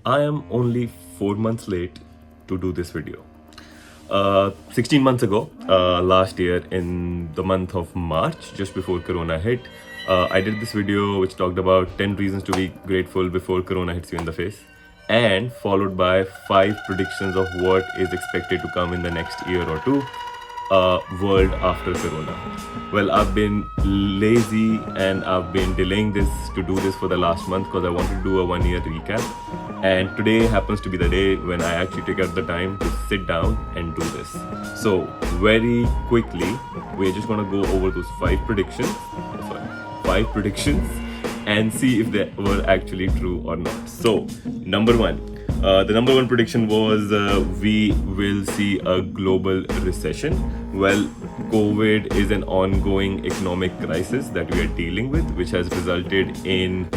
I am only 4 months late to do this video. 16 months ago, last year in the month of March, just before Corona hit, I did this video which talked about 10 reasons to be grateful before Corona hits you in the face, and followed by 5 predictions of what is expected to come in the next year or two, world after Corona. Well, I've been lazy and I've been delaying this to do this for the last month because I wanted to do a 1 year recap. And today happens to be the day when I actually take out the time to sit down and do this. So very quickly, we're just gonna go over those 5 predictions and see if they were actually true or not. So number one, the number one prediction was we will see a global recession. Well, COVID is an ongoing economic crisis that we are dealing with, which has resulted in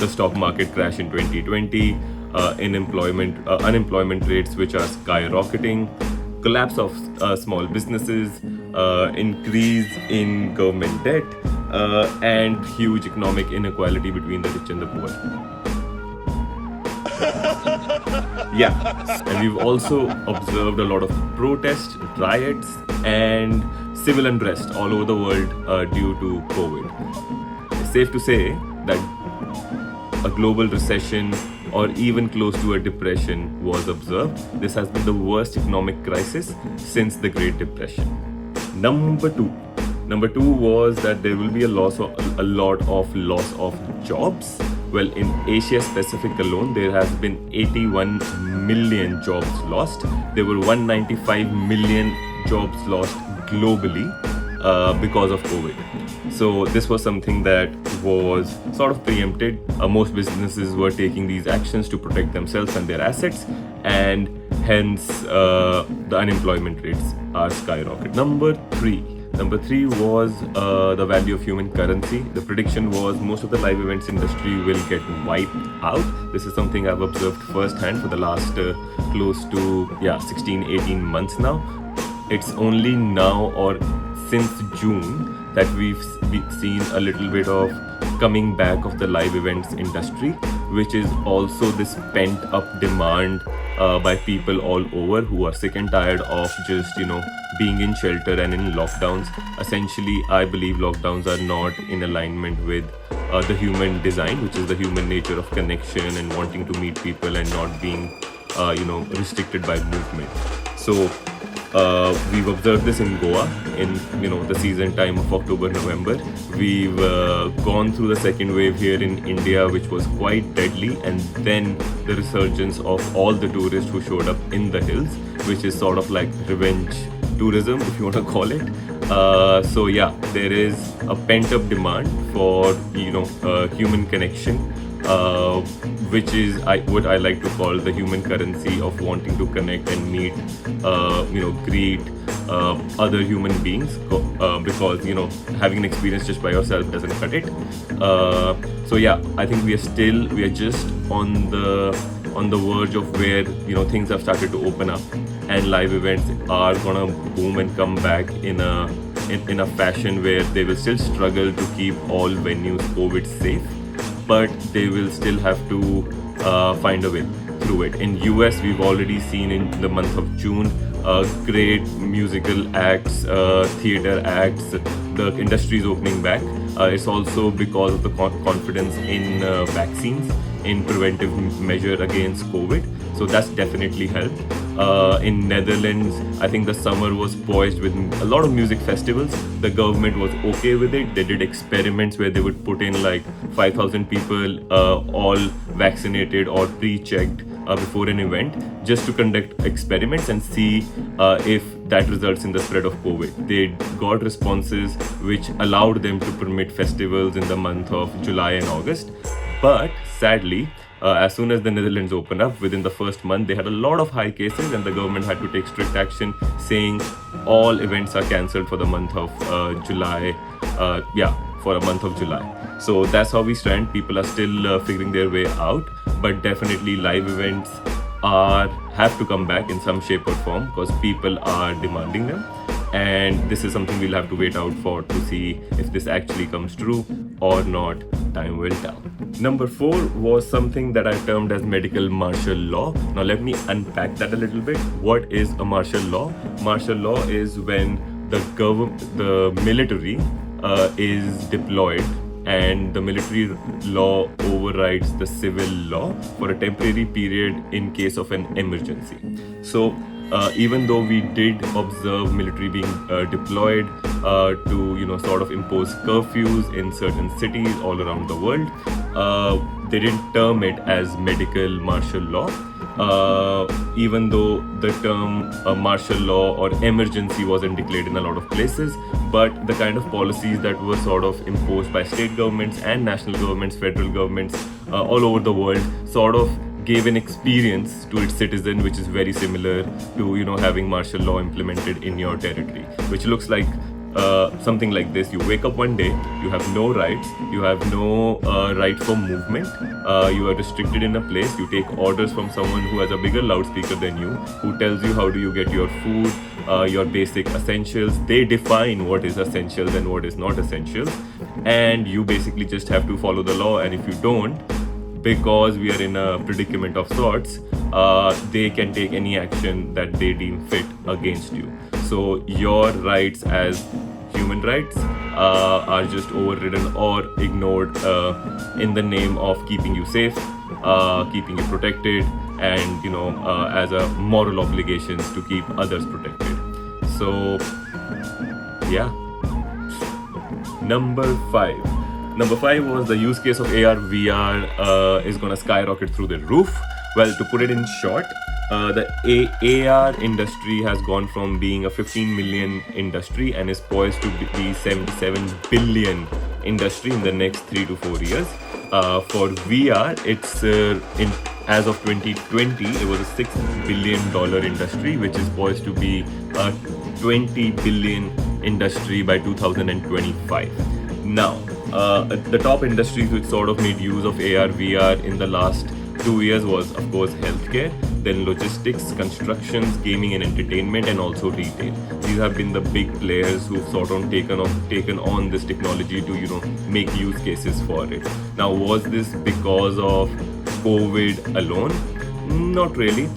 the stock market crash in 2020, unemployment rates which are skyrocketing, collapse of small businesses, increase in government debt, and huge economic inequality between the rich and the poor. Yeah, and we've also observed a lot of protests, riots, and civil unrest all over the world due to COVID. It's safe to say that a global recession or even close to a depression was observed. This has been the worst economic crisis since the Great Depression. Number two was that there will be a lot of loss of jobs. Well, in Asia Pacific alone, there has been 81 million jobs lost. There were 195 million jobs lost globally because of COVID. So this was something that was sort of preempted. Most businesses were taking these actions to protect themselves and their assets, and hence the unemployment rates are skyrocketing. Number three was the value of human currency. The prediction was most of the live events industry will get wiped out. This is something I've observed firsthand for the last close to 16-18 months now. It's only now or since June that we've seen a little bit of coming back of the live events industry, which is also this pent up demand by people all over who are sick and tired of just being in shelter and in lockdowns. Essentially, I believe lockdowns are not in alignment with the human design, which is the human nature of connection and wanting to meet people and not being restricted by movement. So we've observed this in Goa in the season time of October-November. We've gone through the second wave here in India, which was quite deadly, and then the resurgence of all the tourists who showed up in the hills, which is sort of like revenge tourism, if you want to call it. So yeah, there is a pent-up demand for human connection, which is what I like to call the human currency of wanting to connect and meet, greet other human beings, because having an experience just by yourself doesn't cut it. So yeah, I think we are just on the verge of where things have started to open up, and live events are gonna boom and come back in a fashion where they will still struggle to keep all venues COVID safe, but they will still have to find a way through it. In US, we've already seen in the month of June great musical acts, theater acts, the industry is opening back. It's also because of the confidence in vaccines, in preventive measure against COVID. So that's definitely helped. In Netherlands, I think the summer was poised with a lot of music festivals. The government was okay with it. They did experiments where they would put in like 5,000 people all vaccinated or pre-checked before an event, just to conduct experiments and see if that results in the spread of COVID. They got responses which allowed them to permit festivals in the month of July and August. But sadly, as soon as the Netherlands opened up, within the first month, they had a lot of high cases, and the government had to take strict action, saying all events are cancelled for the month of July. For a month of July. So that's how we stand. People are still figuring their way out, but definitely live events have to come back in some shape or form because people are demanding them. and this is something we'll have to wait out for to see if this actually comes true or not. Time will tell. Number 4 was something that I termed as medical martial law. Now let me unpack that a little bit. What is a martial law? Martial law is when the military is deployed and the military law overrides the civil law for a temporary period in case of an emergency. So even though we did observe military being deployed to sort of impose curfews in certain cities all around the world, they didn't term it as medical martial law. Even though the term martial law or emergency wasn't declared in a lot of places, but the kind of policies that were sort of imposed by state governments and national governments, federal governments all over the world sort of gave an experience to its citizen which is very similar to having martial law implemented in your territory, which looks like something like this. You wake up one day, you have no rights, you have no right for movement, you are restricted in a place, you take orders from someone who has a bigger loudspeaker than you, who tells you how do you get your food, your basic essentials. They define what is essentials and what is not essentials, and you basically just have to follow the law, and if you don't, because we are in a predicament of sorts, they can take any action that they deem fit against you. So your rights as human rights are just overridden or ignored in the name of keeping you safe, keeping you protected, and as a moral obligations to keep others protected. So yeah. Number 5 was the use case of AR VR is gonna skyrocket through the roof. Well, to put it in short, the AR industry has gone from being a 15 million industry and is poised to be 77 billion industry in the next 3 to 4 years. For VR, it's as of 2020, it was a $6 billion industry, which is poised to be a 20 billion industry by 2025. Now, the top industries which sort of made use of AR VR in the last 2 years was, of course, healthcare, then logistics, constructions, gaming and entertainment, and also retail. These have been the big players who've sort of taken on this technology to make use cases for it. Now, was this because of COVID alone? Not really.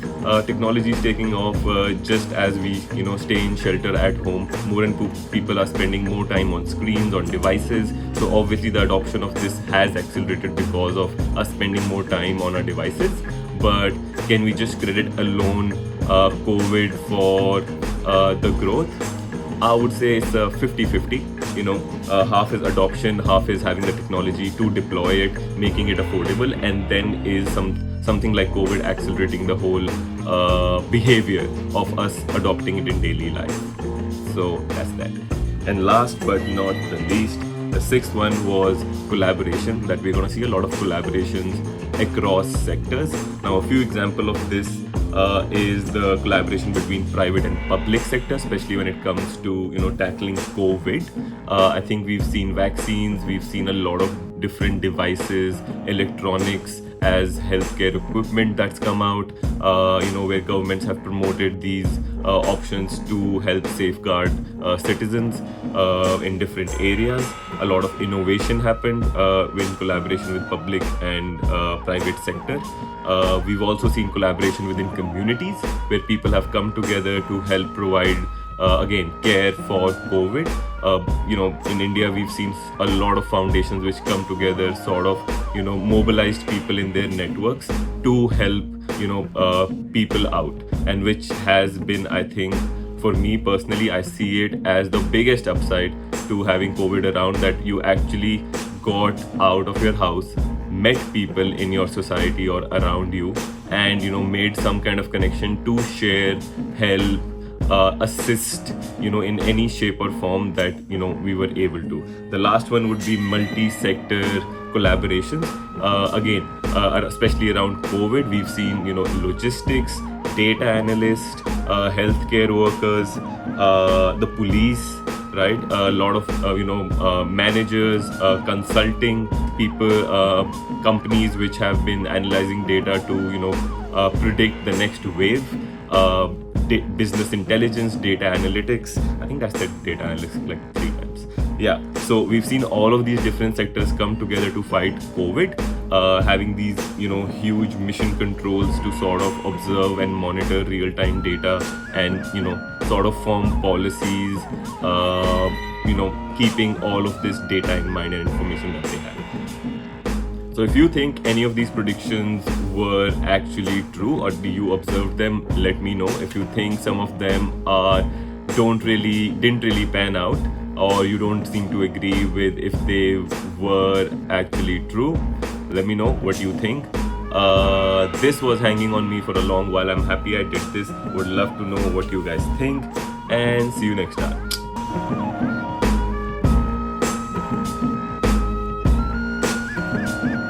Technology is taking off just as we stay in shelter at home. More and people are spending more time on screens, on devices. So obviously the adoption of this has accelerated because of us spending more time on our devices. But can we just credit alone COVID for the growth? I would say it's a 50-50. Half is adoption, half is having the technology to deploy it, making it affordable, and then is something like COVID accelerating the whole behavior of us adopting it in daily life. So that's that. And last but not the least, the 6th one was collaboration, that we're going to see a lot of collaborations across sectors. Now, a few examples of this is the collaboration between private and public sector, especially when it comes to tackling COVID. I think we've seen vaccines, we've seen a lot of different devices, electronics as healthcare equipment that's come out, where governments have promoted these options to help safeguard citizens in different areas. A lot of innovation happened in collaboration with public and private sector. We've also seen collaboration within communities where people have come together to help provide care for COVID. In India, we've seen a lot of foundations which come together, sort of, mobilized people in their networks to help, people out, and which has been, I think, for me personally, I see it as the biggest upside to having COVID around, that you actually got out of your house, met people in your society or around you, and, made some kind of connection to share, help, assist, in any shape or form that, we were able to. The last one would be multi-sector collaborations. Especially around COVID, we've seen, logistics, data analysts, healthcare workers, the police, right? A lot of, managers, consulting people, companies which have been analyzing data to, predict the next wave. business intelligence, data analytics. I think I said data analytics like 3 times. Yeah, so we've seen all of these different sectors come together to fight COVID, having these huge mission controls to sort of observe and monitor real-time data and sort of form policies, keeping all of this data in mind and information that they have. So if you think any of these predictions were actually true, or do you observe them, let me know. If you think some of them didn't really pan out, or you don't seem to agree with if they were actually true, let me know what you think. This was hanging on me for a long while. I'm happy I did this. Would love to know what you guys think, and see you next time.